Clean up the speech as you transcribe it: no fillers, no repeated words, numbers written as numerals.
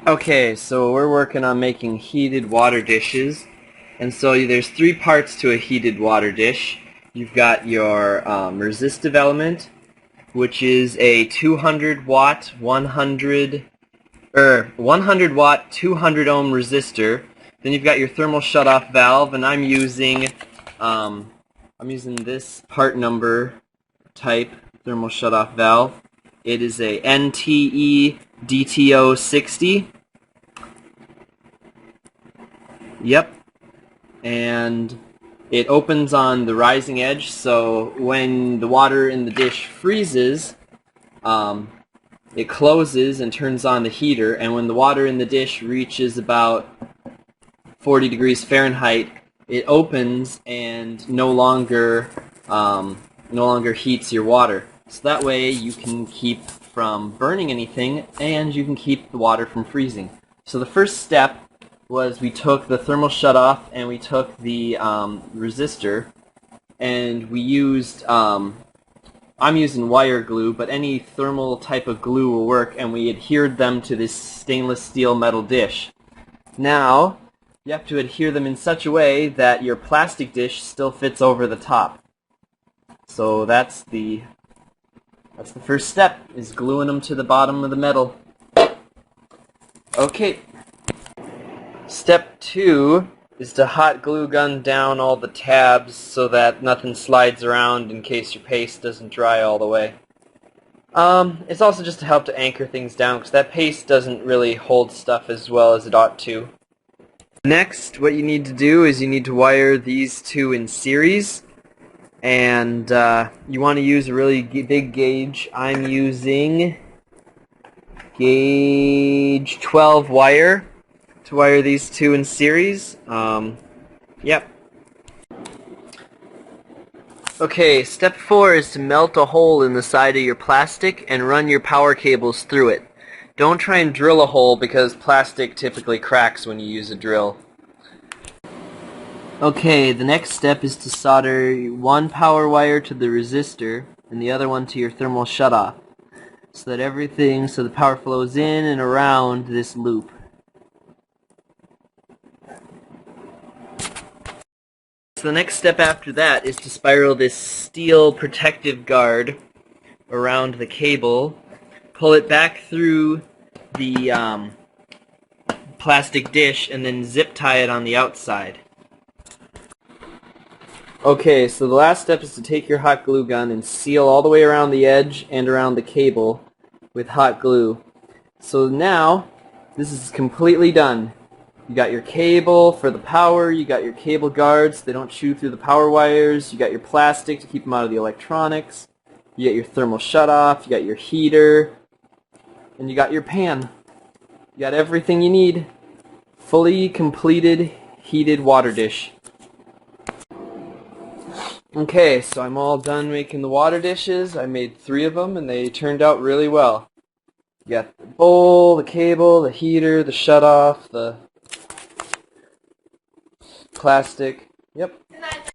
Okay, so we're working on making heated water dishes, and so there's three parts to a heated water dish. You've got your resistive element, which is a 200 watt 100 watt 200 ohm resistor. Then you've got your thermal shutoff valve, and I'm using this part number type thermal shutoff valve. It is a NTE DTO 60. Yep. And it opens on the rising edge, so when the water in the dish freezes, it closes and turns on the heater, and when the water in the dish reaches about 40 degrees Fahrenheit, it opens and no longer heats your water. So that way you can keep from burning anything, and you can keep the water from freezing. So the first step was we took the thermal shutoff and we took the resistor, and we used I'm using wire glue, but any thermal type of glue will work, and we adhered them to this stainless steel metal dish. Now you have to adhere them in such a way that your plastic dish still fits over the top. So that's the first step, is gluing them to the bottom of the metal. Okay. Step 2 is to hot glue gun down all the tabs so that nothing slides around in case your paste doesn't dry all the way. It's also just to help to anchor things down, because that paste doesn't really hold stuff as well as it ought to. Next, what you need to do is you need to wire these two in series, and you want to use a really big gauge. I'm using gauge 12 wire to wire these two in series. Yep. Okay, step 4 is to melt a hole in the side of your plastic and run your power cables through it. Don't try and drill a hole, because plastic typically cracks when you use a drill. Okay, the next step is to solder one power wire to the resistor and the other one to your thermal shutoff, so that the power flows in and around this loop. So the next step after that is to spiral this steel protective guard around the cable, pull it back through the plastic dish, and then zip tie it on the outside. Okay, so the last step is to take your hot glue gun and seal all the way around the edge and around the cable with hot glue. So now this is completely done. You got your cable for the power, you got your cable guards, they don't chew through the power wires, you got your plastic to keep them out of the electronics, you got your thermal shutoff, you got your heater, and you got your pan. You got everything you need. Fully completed heated water dish. Okay, so I'm all done making the water dishes. I made 3 of them and they turned out really well. You got the bowl, the cable, the heater, the shutoff, the plastic.